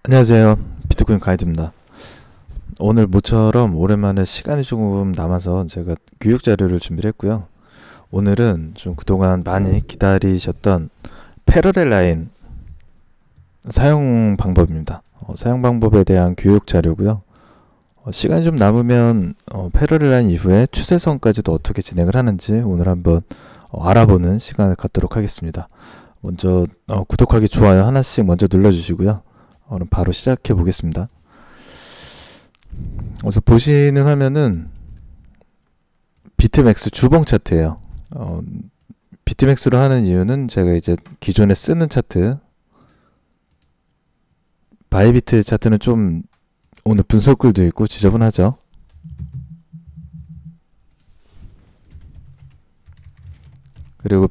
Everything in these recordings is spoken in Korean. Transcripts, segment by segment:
안녕하세요. 비트코인 가이드입니다. 오늘 모처럼 오랜만에 시간이 조금 남아서 제가 교육 자료를 준비를 했고요. 오늘은 좀 그동안 많이 기다리셨던 패러렐 라인 사용 방법입니다. 사용 방법에 대한 교육 자료고요. 시간이 좀 남으면 패러렐 라인 이후에 추세선까지도 어떻게 진행을 하는지 오늘 한번 알아보는 시간을 갖도록 하겠습니다. 먼저 구독하기, 좋아요 하나씩 먼저 눌러주시고요. 그럼 바로 시작해 보겠습니다. 그래서 보시는 화면은 비트맥스 주봉 차트예요. 비트맥스로 하는 이유는 제가 이제 기존에 쓰는 차트, 바이비트 차트는 좀 오늘 분석글도 있고 지저분하죠. 그리고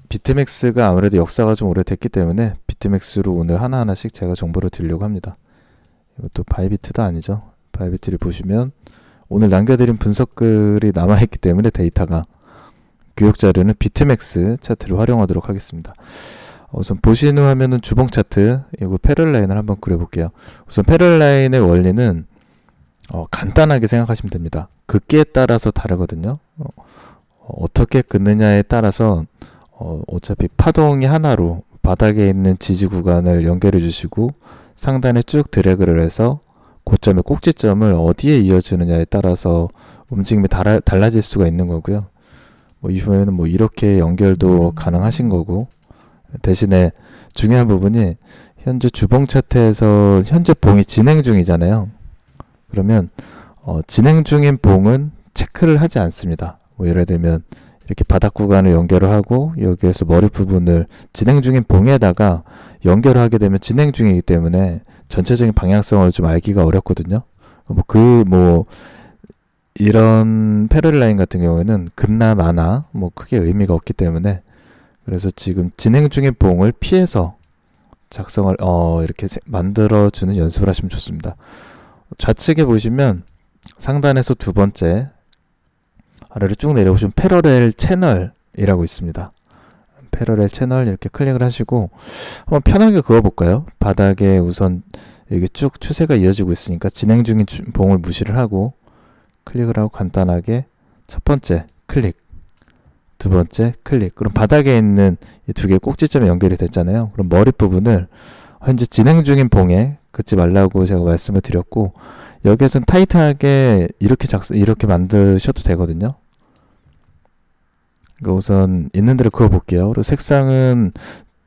비트맥스가 아무래도 역사가 좀 오래됐기 때문에 비트맥스로 오늘 하나하나씩 제가 정보를 드리려고 합니다. 이것도 바이비트도 아니죠. 바이비트를 보시면 오늘 남겨드린 분석글이 남아있기 때문에 데이터가 교육 자료는 비트맥스 차트를 활용하도록 하겠습니다. 우선 보시는 화면은 주봉 차트, 이거 패러렐 라인을 한번 그려볼게요. 우선 패러렐 라인의 원리는 간단하게 생각하시면 됩니다. 긋기에 따라서 다르거든요. 어떻게 긋느냐에 따라서 어차피 파동이 하나로 바닥에 있는 지지 구간을 연결해 주시고 상단에 쭉 드래그를 해서 고점의 꼭지점을 어디에 이어지느냐에 따라서 움직임이 달라질 수가 있는 거고요. 이후에는 이렇게 연결도 가능하신 거고, 대신에 중요한 부분이 현재 주봉 차트에서 현재 봉이 진행 중이잖아요. 그러면 진행 중인 봉은 체크를 하지 않습니다. 예를 들면 이렇게 바닥 구간을 연결을 하고 여기에서 머리 부분을 진행 중인 봉에다가 연결을 하게 되면 진행 중이기 때문에 전체적인 방향성을 좀 알기가 어렵거든요. 이런 패러렐 라인 같은 경우에는 긋나 마나 크게 의미가 없기 때문에, 그래서 지금 진행 중인 봉을 피해서 작성을 이렇게 만들어주는 연습을 하시면 좋습니다. 좌측에 보시면 상단에서 두 번째 아래로 쭉 내려오시면 패러렐 채널이라고 있습니다. 패러렐 채널 이렇게 클릭을 하시고 한번 편하게 그어볼까요? 바닥에 우선 여기 쭉 추세가 이어지고 있으니까 진행 중인 봉을 무시를 하고 클릭을 하고 간단하게 첫 번째 클릭, 두 번째 클릭. 그럼 바닥에 있는 이 두 개의 꼭지점이 연결이 됐잖아요. 그럼 머리 부분을 현재 진행 중인 봉에 긋지 말라고 제가 말씀을 드렸고, 여기에서는 타이트하게 이렇게 만드셔도 되거든요. 우선 있는 대로 그어볼게요. 그리고 색상은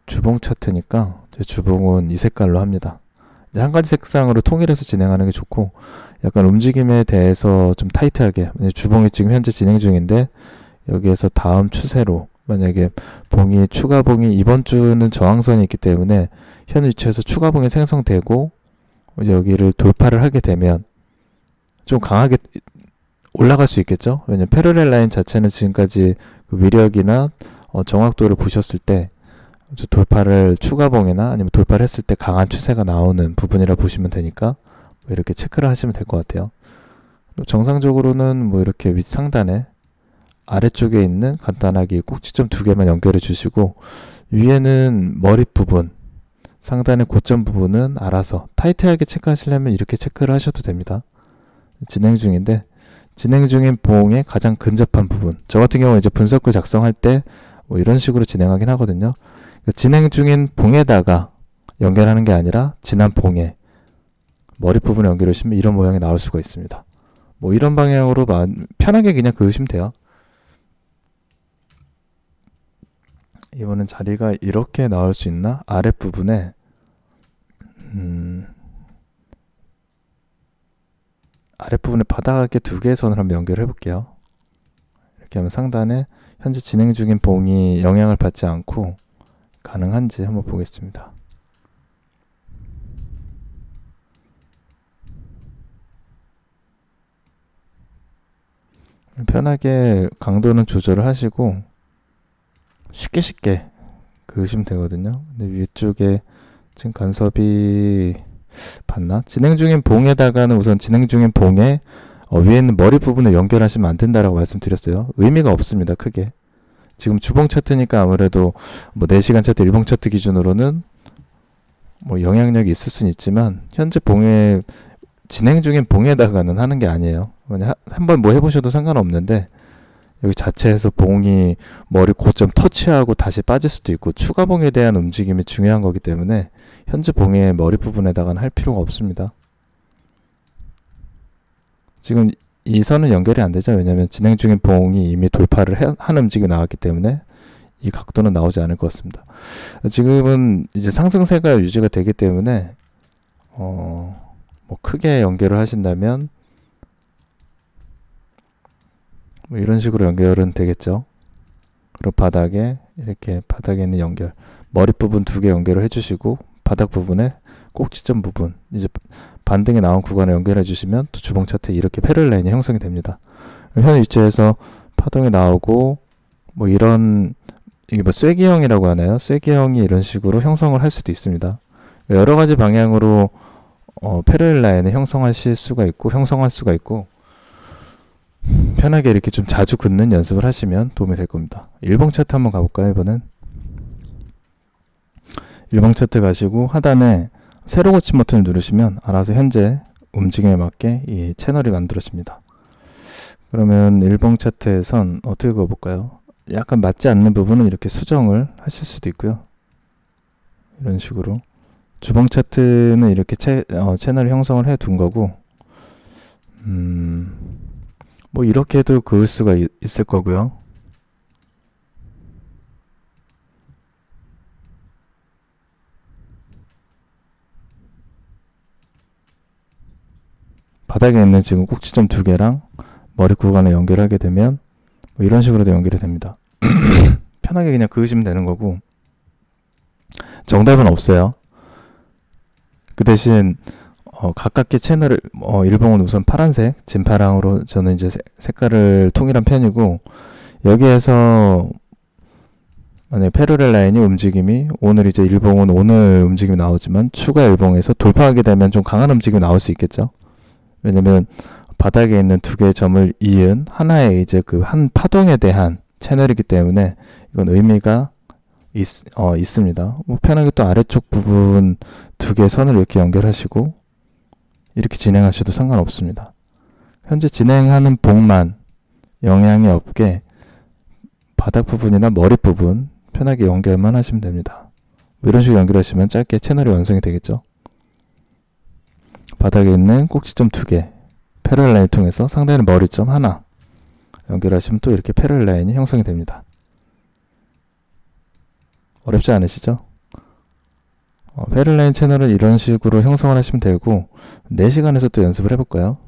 주봉 차트니까 제 주봉은 이 색깔로 합니다. 한 가지 색상으로 통일해서 진행하는 게 좋고, 약간 움직임에 대해서 좀 타이트하게, 주봉이 지금 현재 진행 중인데 여기에서 다음 추세로 만약에 추가 봉이 이번 주는 저항선이 있기 때문에 현 위치에서 추가 봉이 생성되고 여기를 돌파를 하게 되면 좀 강하게 올라갈 수 있겠죠. 왜냐면 패러렐 라인 자체는 지금까지 그 위력이나 정확도를 보셨을 때 돌파를 추가봉이나 아니면 돌파를 했을 때 강한 추세가 나오는 부분이라 보시면 되니까 이렇게 체크를 하시면 될 것 같아요. 정상적으로는 이렇게 윗 상단에 아래쪽에 있는 간단하게 꼭지점 두 개만 연결해 주시고, 위에는 머리 부분, 상단의 고점 부분은 알아서 타이트하게 체크하시려면 이렇게 체크를 하셔도 됩니다. 진행 중인데 진행 중인 봉의 가장 근접한 부분, 저 같은 경우 이제 분석글 작성할 때 이런 식으로 진행하긴 하거든요. 진행 중인 봉에다가 연결하는 게 아니라 지난 봉에 머리 부분에 연결하시면 이런 모양이 나올 수가 있습니다. 이런 방향으로 편하게 그냥 그으시면 돼요. 이번엔 자리가 이렇게 나올 수 있나? 아랫부분에 아랫부분에 바닥에 두 개의 선을 한번 연결해 볼게요. 이렇게 하면 상단에 현재 진행 중인 봉이 영향을 받지 않고 가능한지 한번 보겠습니다. 편하게 강도는 조절을 하시고 쉽게 그으시면 되거든요. 근데 위쪽에 지금 간섭이 봤나? 진행 중인 봉에다가는 우선 진행 중인 봉에 위에 있는 머리 부분을 연결하시면 안 된다라고 말씀드렸어요. 의미가 없습니다. 크게. 지금 주봉 차트니까 아무래도 4시간 차트, 일봉 차트 기준으로는 뭐 영향력이 있을 수는 있지만 현재 봉에 진행 중인 봉에다가는 하는 게 아니에요. 한번 뭐 해보셔도 상관없는데 여기 자체에서 봉이 머리 고점 터치하고 다시 빠질 수도 있고 추가 봉에 대한 움직임이 중요한 거기 때문에 현재 봉의 머리 부분에다가는 할 필요가 없습니다. 지금 이 선은 연결이 안 되죠. 왜냐하면 진행 중인 봉이 이미 돌파를 한 움직임이 나왔기 때문에 이 각도는 나오지 않을 것 같습니다. 지금은 이제 상승세가 유지가 되기 때문에 뭐 크게 연결을 하신다면 뭐 이런 식으로 연결은 되겠죠. 그리고 바닥에 이렇게 바닥에 있는 연결 머리 부분 2개 연결을 해주시고 바닥 부분에 꼭지점 부분 이제 반등이 나온 구간을 연결해 주시면 또 주봉 차트에 이렇게 패럴 라인이 형성이 됩니다. 현 위치에서 파동이 나오고 뭐 이런 이게 뭐 쐐기형이라고 하나요? 쐐기형이 이런 식으로 형성을 할 수도 있습니다. 여러 가지 방향으로 패럴 라인을 형성하실 수가 있고 형성할 수가 있고 편하게 이렇게 좀 자주 긋는 연습을 하시면 도움이 될 겁니다. 일봉 차트 한번 가볼까요? 이번엔 일봉 차트 가시고 하단에 세로 고침 버튼을 누르시면 알아서 현재 움직임에 맞게 이 채널이 만들어집니다. 그러면 일봉 차트에선 어떻게 그어볼까요? 약간 맞지 않는 부분은 이렇게 수정을 하실 수도 있고요. 이런 식으로 주봉 차트는 이렇게 채널 형성을 해 둔 거고 뭐 이렇게도 그을 수가 있을 거고요. 바닥에 있는 지금 꼭지점 2개랑 머리 구간을 연결하게 되면 뭐 이런 식으로도 연결이 됩니다. 편하게 그냥 그으시면 되는 거고 정답은 없어요. 그 대신 가깝게 채널을 일봉은 우선 파란색 진파랑으로 저는 이제 색깔을 통일한 편이고 여기에서 만약에 패러렐 라인이 움직임이 오늘 이제 일봉은 오늘 움직임이 나오지만 추가 일봉에서 돌파하게 되면 좀 강한 움직임이 나올 수 있겠죠. 왜냐면 바닥에 있는 2개의 점을 이은 하나의 이제 그 한 파동에 대한 채널이기 때문에 이건 의미가 있습니다. 뭐 편하게 또 아래쪽 부분 2개의 선을 이렇게 연결하시고 이렇게 진행하셔도 상관없습니다. 현재 진행하는 봉만 영향이 없게 바닥 부분이나 머리 부분 편하게 연결만 하시면 됩니다. 뭐 이런 식으로 연결하시면 짧게 채널이 완성이 되겠죠. 바닥에 있는 꼭지점 2개 패럴 라인을 통해서 상단의 머리점 하나 연결하시면 또 이렇게 패럴 라인이 형성이 됩니다. 어렵지 않으시죠? 패럴 라인 채널을 이런 식으로 형성을 하시면 되고 4시간에서 또 연습을 해볼까요?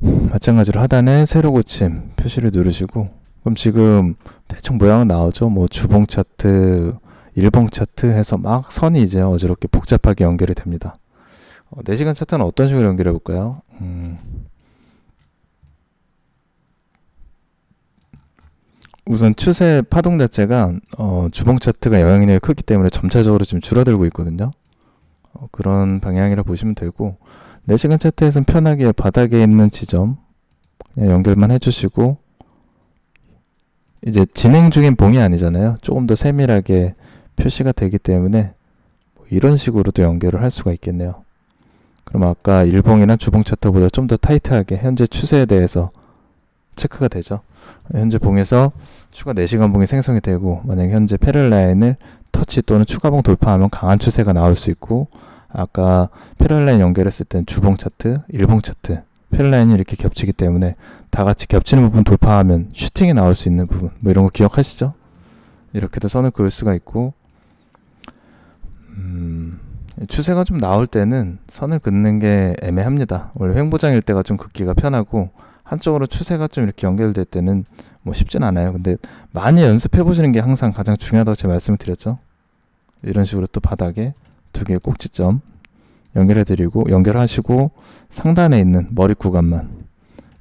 마찬가지로 하단에 세로 고침 표시를 누르시고 그럼 지금 대충 모양은 나오죠? 뭐 주봉 차트, 일봉 차트 해서 막 선이 이제 어지럽게 복잡하게 연결이 됩니다. 4시간 차트는 어떤 식으로 연결해 볼까요? 우선 추세 파동 자체가 주봉 차트가 영향력이 크기 때문에 점차적으로 지금 줄어들고 있거든요. 그런 방향이라 보시면 되고 4시간 차트에서는 편하게 바닥에 있는 지점 그냥 연결만 해주시고 이제 진행 중인 봉이 아니잖아요. 조금 더 세밀하게 표시가 되기 때문에 이런 식으로도 연결을 할 수가 있겠네요. 그럼 아까 일봉이나 주봉 차트보다 좀 더 타이트하게 현재 추세에 대해서 체크가 되죠. 현재 봉에서 추가 4시간 봉이 생성이 되고 만약에 현재 패럴 라인을 터치 또는 추가봉 돌파하면 강한 추세가 나올 수 있고 아까 패럴 라인 연결했을 땐 주봉 차트, 일봉 차트 패럴 라인이 이렇게 겹치기 때문에 다 같이 겹치는 부분 돌파하면 슈팅이 나올 수 있는 부분 뭐 이런 거 기억하시죠? 이렇게도 선을 그을 수가 있고 추세가 좀 나올 때는 선을 긋는 게 애매합니다. 원래 횡보장일 때가 좀 긋기가 편하고 한쪽으로 추세가 좀 이렇게 연결될 때는 뭐 쉽진 않아요. 근데 많이 연습해 보시는 게 항상 가장 중요하다고 제가 말씀을 드렸죠. 이런 식으로 또 바닥에 2개의 꼭지점 연결해 드리고 연결하시고 상단에 있는 머리 구간만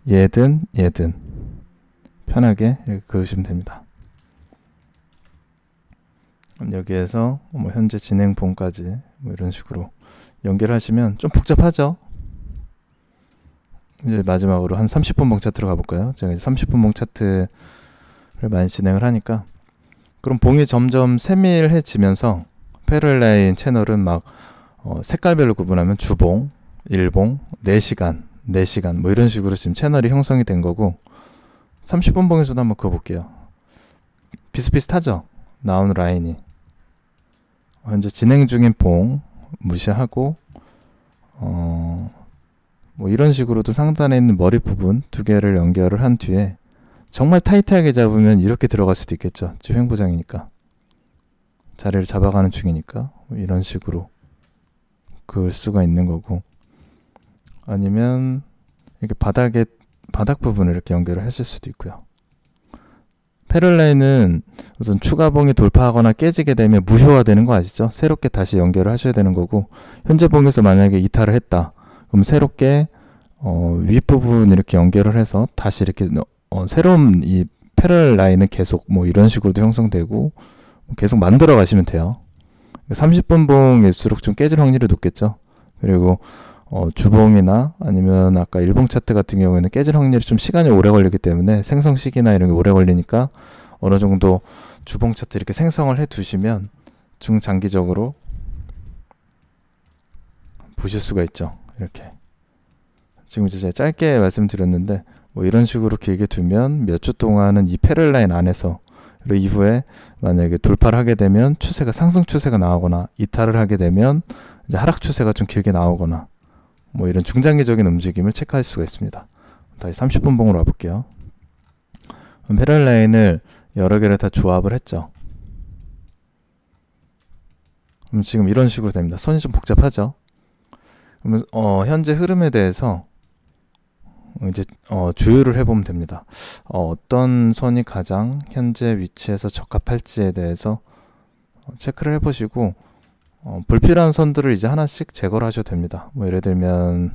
얘든 편하게 이렇게 그으시면 됩니다. 여기에서 뭐 현재 진행 봉까지 뭐 이런 식으로 연결하시면 좀 복잡하죠. 이제 마지막으로 한 30분 봉 차트로 가볼까요? 제가 이제 30분 봉 차트를 많이 진행을 하니까 그럼 봉이 점점 세밀해지면서 패러렐 라인 채널은 막 색깔별로 구분하면 주봉, 일봉, 4시간, 4시간 뭐 이런 식으로 지금 채널이 형성이 된 거고 30분 봉에서도 한번 그거 볼게요. 비슷비슷하죠? 나오는 라인이. 현재 진행 중인 봉 무시하고 뭐 이런 식으로도 상단에 있는 머리 부분 2개를 연결을 한 뒤에 정말 타이트하게 잡으면 이렇게 들어갈 수도 있겠죠. 지금 횡보장이니까. 자리를 잡아가는 중이니까 뭐 이런 식으로 그을 수가 있는 거고 아니면 이렇게 바닥 부분을 이렇게 연결을 하실 수도 있고요. 패러렐 라인은 우선 추가봉이 돌파하거나 깨지게 되면 무효화되는 거 아시죠? 새롭게 다시 연결을 하셔야 되는 거고 현재 봉에서 만약에 이탈을 했다. 그럼 새롭게 윗부분 이렇게 연결을 해서 다시 이렇게 새로운 이 패러렐 라인은 계속 뭐 이런 식으로도 형성되고 계속 만들어 가시면 돼요. 30분 봉일수록 좀 깨질 확률이 높겠죠. 그리고 주봉이나 아니면 아까 일봉 차트 같은 경우에는 깨질 확률이 좀 시간이 오래 걸리기 때문에 생성 시기나 이런 게 오래 걸리니까 어느 정도 주봉 차트 이렇게 생성을 해 두시면 중장기적으로 보실 수가 있죠. 이렇게 지금 이제 제가 짧게 말씀드렸는데 뭐 이런 식으로 길게 두면 몇 주 동안은 이 패러렐 라인 안에서 그리고 이후에 만약에 돌파를 하게 되면 추세가 상승 추세가 나오거나 이탈을 하게 되면 이제 하락 추세가 좀 길게 나오거나 뭐 이런 중장기적인 움직임을 체크할 수가 있습니다. 다시 30분 봉으로 와볼게요. 패러렐 라인을 여러 개를 다 조합을 했죠. 그럼 지금 이런 식으로 됩니다. 선이 좀 복잡하죠. 그러면 현재 흐름에 대해서 이제 조율을 해보면 됩니다. 어떤 선이 가장 현재 위치에서 적합할지에 대해서 체크를 해보시고 불필요한 선들을 이제 하나씩 제거를 하셔도 됩니다. 뭐 예를 들면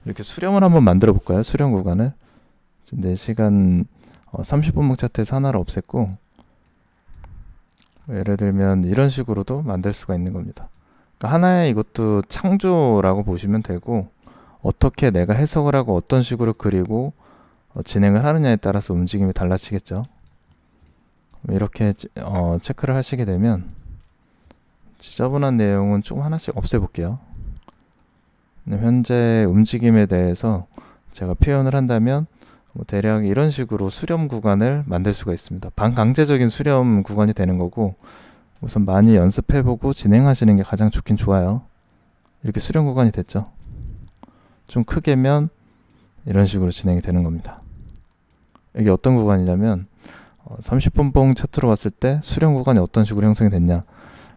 이렇게 수렴을 한번 만들어 볼까요? 수렴 구간을 4시간 30분봉 차트에서 하나를 없앴고 뭐 예를 들면 이런 식으로도 만들 수가 있는 겁니다. 그러니까 하나의 이것도 창조라고 보시면 되고 어떻게 내가 해석을 하고 어떤 식으로 그리고 진행을 하느냐에 따라서 움직임이 달라지겠죠. 이렇게 체크를 하시게 되면 지저분한 내용은 조금 하나씩 없애볼게요. 현재 움직임에 대해서 제가 표현을 한다면 뭐 대략 이런 식으로 수렴 구간을 만들 수가 있습니다. 반강제적인 수렴 구간이 되는 거고 우선 많이 연습해보고 진행하시는 게 가장 좋긴 좋아요. 이렇게 수렴 구간이 됐죠. 좀 크게면 이런 식으로 진행이 되는 겁니다. 이게 어떤 구간이냐면 30분 봉 차트로 봤을 때 수렴 구간이 어떤 식으로 형성이 됐냐.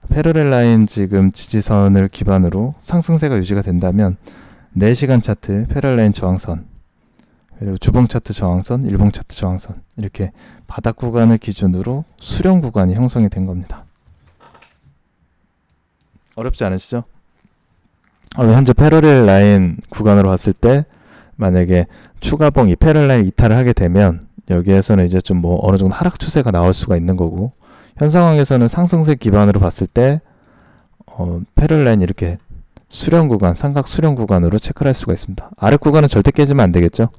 패러렐 라인 지금 지지선을 기반으로 상승세가 유지가 된다면 4시간 차트 패러렐 라인 저항선 그리고 주봉 차트 저항선, 일봉 차트 저항선 이렇게 바닥 구간을 기준으로 수렴 구간이 형성이 된 겁니다. 어렵지 않으시죠? 현재 패러렐 라인 구간으로 봤을 때 만약에 추가봉 이 패러렐 라인 이탈을 하게 되면 여기에서는 이제 좀 뭐 어느 정도 하락 추세가 나올 수가 있는 거고 현 상황에서는 상승세 기반으로 봤을 때 패러렐 라인 이렇게 수렴 구간, 삼각 수렴 구간으로 체크를 할 수가 있습니다. 아래 구간은 절대 깨지면 안 되겠죠.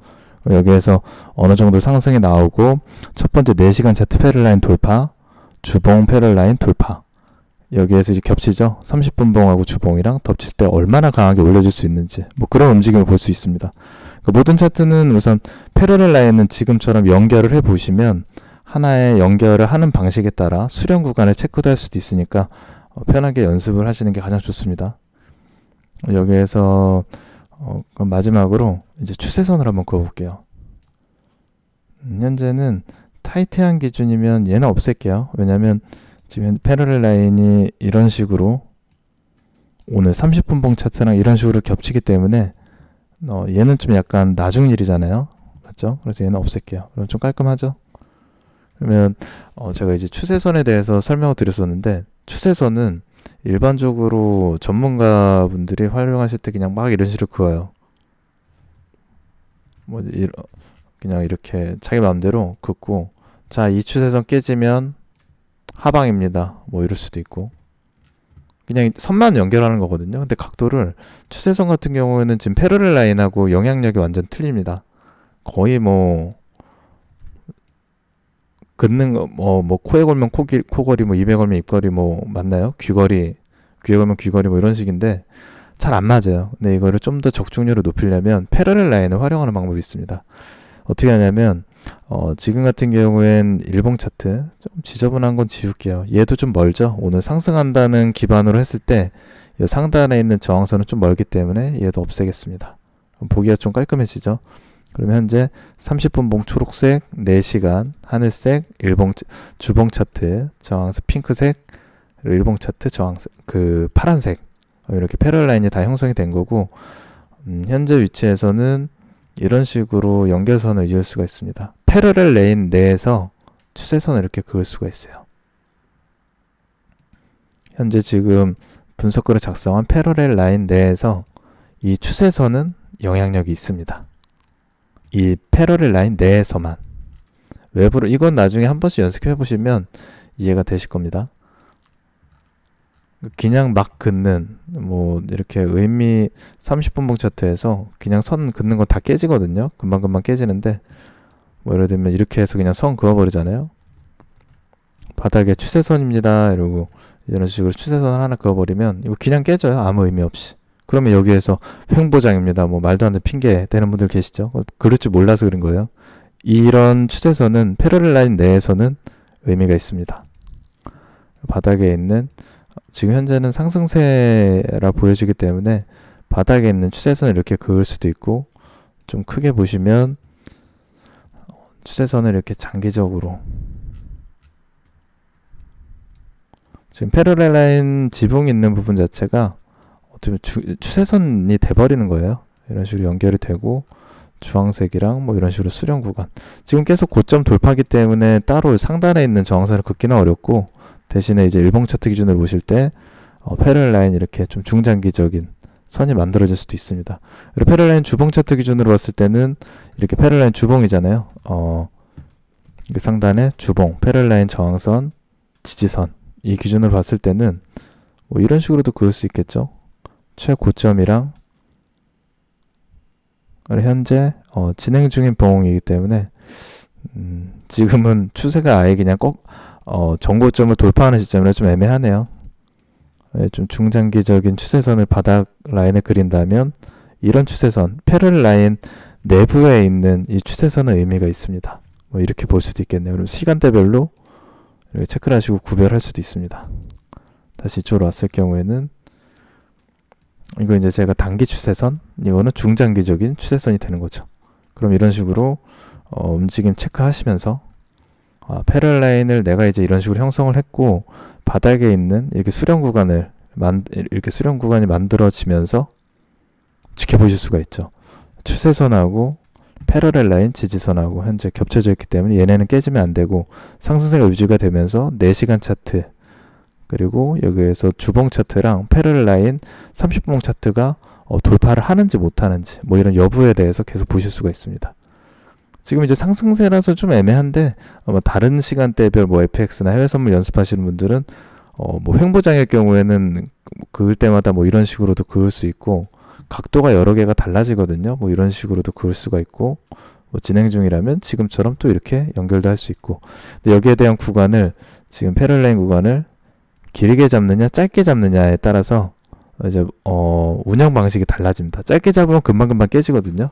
여기에서 어느 정도 상승이 나오고 첫 번째 4시간 차트 패러렐 라인 돌파, 주봉 패러렐 라인 돌파 여기에서 이제 겹치죠. 30분 봉하고 주봉이랑 덮칠 때 얼마나 강하게 올려줄 수 있는지 뭐 그런 움직임을 볼 수 있습니다. 모든 차트는 우선 패러렐 라인은 지금처럼 연결을 해 보시면 하나의 연결을 하는 방식에 따라 수렴 구간을 체크도 할 수도 있으니까 편하게 연습을 하시는 게 가장 좋습니다. 여기에서 그럼 마지막으로 이제 추세선을 한번 그어볼게요. 현재는 타이트한 기준이면 얘는 없앨게요. 왜냐면 지금 패러렐 라인이 이런 식으로 오늘 30분 봉 차트랑 이런 식으로 겹치기 때문에 얘는 좀 약간 나중 일이잖아요. 맞죠? 그래서 얘는 없앨게요. 그럼 좀 깔끔하죠? 그러면 제가 이제 추세선에 대해서 설명을 드렸었는데 추세선은 일반적으로 전문가분들이 활용하실 때 그냥 막 이런 식으로 그어요. 뭐 그냥 이렇게 자기 마음대로 긋고 자, 이 추세선 깨지면 하방입니다. 뭐 이럴 수도 있고 그냥 선만 연결하는 거거든요. 근데 각도를 추세선 같은 경우에는 지금 패러렐 라인하고 영향력이 완전 틀립니다. 거의 뭐 긋는 거, 뭐 코에 걸면 코걸이, 뭐 입에 걸면 입걸이, 뭐 맞나요? 귀걸이, 귀에 걸면 귀걸이, 뭐 이런 식인데 잘 안 맞아요. 근데 이거를 좀 더 적중률을 높이려면 패러렐 라인을 활용하는 방법이 있습니다. 어떻게 하냐면 지금 같은 경우엔 일봉 차트, 좀 지저분한 건 지울게요. 얘도 좀 멀죠. 오늘 상승한다는 기반으로 했을 때 이 상단에 있는 저항선은 좀 멀기 때문에 얘도 없애겠습니다. 그럼 보기가 좀 깔끔해지죠. 그러면 현재 30분 봉 초록색, 4시간 하늘색, 주봉 차트 저항색 핑크색, 그리고 일봉 차트 저항색 파란색, 이렇게 패러렐 라인이 다 형성이 된 거고, 현재 위치에서는 이런 식으로 연결선을 이을 수가 있습니다. 패러렐 라인 내에서 추세선을 이렇게 그을 수가 있어요. 현재 지금 분석글을 작성한 패러렐 라인 내에서 이 추세선은 영향력이 있습니다. 이 패러렐 라인 내에서만. 외부로, 이건 나중에 한 번씩 연습해 보시면 이해가 되실 겁니다. 그냥 막 긋는, 뭐 이렇게 의미 30분 봉 차트에서 그냥 선 긋는 건 다 깨지거든요. 금방금방 깨지는데, 뭐 예를 들면 이렇게 해서 그냥 선 그어버리잖아요. 바닥에 추세선입니다 이러고 이런 식으로 추세선을 하나 그어버리면 이거 그냥 깨져요. 아무 의미 없이. 그러면 여기에서 횡보장입니다, 뭐 말도 안 되는 핑계 대는 분들 계시죠. 그럴 줄 몰라서 그런 거예요. 이런 추세선은 패러렐 라인 내에서는 의미가 있습니다. 바닥에 있는, 지금 현재는 상승세라 보여지기 때문에 바닥에 있는 추세선을 이렇게 그을 수도 있고, 좀 크게 보시면 추세선을 이렇게 장기적으로, 지금 패러렐 라인 지붕이 있는 부분 자체가 어떻게 추세선이 돼버리는 거예요. 이런 식으로 연결이 되고, 주황색이랑 뭐 이런 식으로 수렴 구간, 지금 계속 고점 돌파하기 때문에 따로 상단에 있는 저항선을 긋기는 어렵고, 대신에 이제 일봉 차트 기준으로 보실 때 패러렐 라인 이렇게 좀 중장기적인 선이 만들어질 수도 있습니다. 그리고 패러렐 라인 주봉 차트 기준으로 봤을 때는 이렇게 패러렐 라인 주봉이잖아요. 상단에 주봉, 패러렐 라인 저항선, 지지선, 이 기준으로 봤을 때는 뭐 이런 식으로도 그을 수 있겠죠. 최고점이랑 현재 진행 중인 봉이기 때문에 지금은 추세가 아예 그냥 정고점을 돌파하는 시점이라 좀 애매하네요. 좀 중장기적인 추세선을 바닥 라인에 그린다면 이런 추세선, 패러렐 라인 내부에 있는 이 추세선은 의미가 있습니다. 뭐 이렇게 볼 수도 있겠네요. 그럼 시간대별로 이렇게 체크를 하시고 구별할 수도 있습니다. 다시 이쪽으로 왔을 경우에는 이거 이제 제가 단기 추세선, 이거는 중장기적인 추세선이 되는 거죠. 그럼 이런 식으로 움직임 체크하시면서 패러렐 라인을 내가 이제 이런 식으로 형성을 했고, 바닥에 있는 이렇게 수렴 구간이 만들어지면서 지켜보실 수가 있죠. 추세선하고 패러렐 라인, 지지선하고 현재 겹쳐져 있기 때문에 얘네는 깨지면 안 되고, 상승세가 유지가 되면서 4시간 차트, 그리고 여기에서 주봉 차트랑 패러렐 라인 30분 차트가 돌파를 하는지 못하는지, 뭐 이런 여부에 대해서 계속 보실 수가 있습니다. 지금 이제 상승세라서 좀 애매한데, 다른 시간대별 뭐 FX나 해외 선물 연습하시는 분들은 뭐 횡보장일 경우에는 그을 때마다 뭐 이런 식으로도 그을 수 있고, 각도가 여러 개가 달라지거든요. 뭐 이런 식으로도 그을 수가 있고, 뭐 진행 중이라면 지금처럼 또 이렇게 연결도 할 수 있고. 근데 여기에 대한 구간을, 지금 패러렐 라인 구간을 길게 잡느냐 짧게 잡느냐에 따라서 이제 운영 방식이 달라집니다. 짧게 잡으면 금방금방 깨지거든요.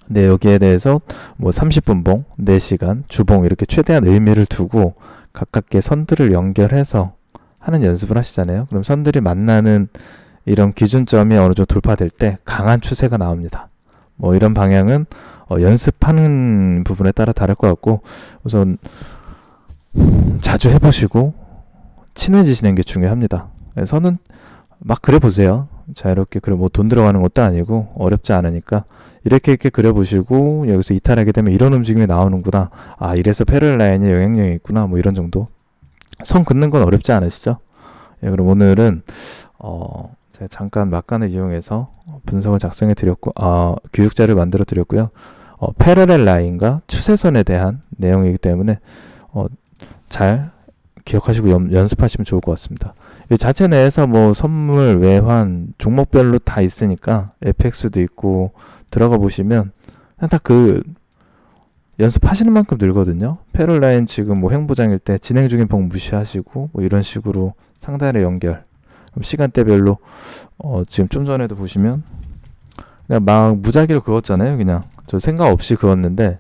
근데 여기에 대해서 뭐 30분 봉, 4시간, 주봉 이렇게 최대한 의미를 두고 가깝게 선들을 연결해서 하는 연습을 하시잖아요. 그럼 선들이 만나는 이런 기준점이 어느 정도 돌파될 때 강한 추세가 나옵니다. 뭐 이런 방향은 연습하는 부분에 따라 다를 것 같고, 우선 자주 해보시고 친해지시는 게 중요합니다. 선은 막 그려보세요. 자유롭게 그려, 뭐 돈 들어가는 것도 아니고 어렵지 않으니까 이렇게 그려보시고, 여기서 이탈하게 되면 이런 움직임이 나오는구나, 이래서 패러렐 라인이 영향력이 있구나, 뭐 이런 정도. 선 긋는 건 어렵지 않으시죠? 그럼 오늘은 제가 잠깐 막간을 이용해서 분석을 작성해 드렸고, 교육자를 만들어 드렸고요. 패러렐 라인과 추세선에 대한 내용이기 때문에 잘 기억하시고 연습하시면 좋을 것 같습니다. 이 자체 내에서 뭐 선물, 외환, 종목별로 다 있으니까 FX도 있고, 들어가 보시면 그냥 다 연습하시는 만큼 늘거든요. 패럴라인 지금 뭐 횡보장일 때 진행 중인 봉 무시하시고 뭐 이런 식으로 상단의 연결. 그럼 시간대별로 지금 좀 전에도 보시면 그냥 막 무작위로 그었잖아요. 그냥 저 생각 없이 그었는데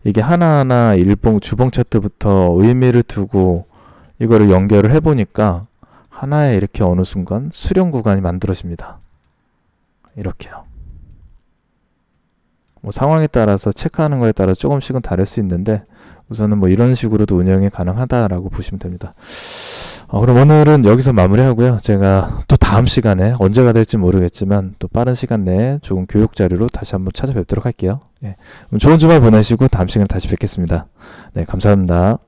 이게 하나하나 일봉 주봉 차트부터 의미를 두고 이거를 연결을 해보니까 하나에 이렇게 어느 순간 수렴 구간이 만들어집니다. 이렇게요. 뭐 상황에 따라서 체크하는 거에 따라 조금씩은 다를 수 있는데 우선은 뭐 이런 식으로도 운영이 가능하다라고 보시면 됩니다. 그럼 오늘은 여기서 마무리하고요. 제가 또 다음 시간에 언제가 될지 모르겠지만 또 빠른 시간 내에 좋은 교육 자료로 다시 한번 찾아뵙도록 할게요. 예. 좋은 주말 보내시고 다음 시간에 다시 뵙겠습니다. 네, 감사합니다.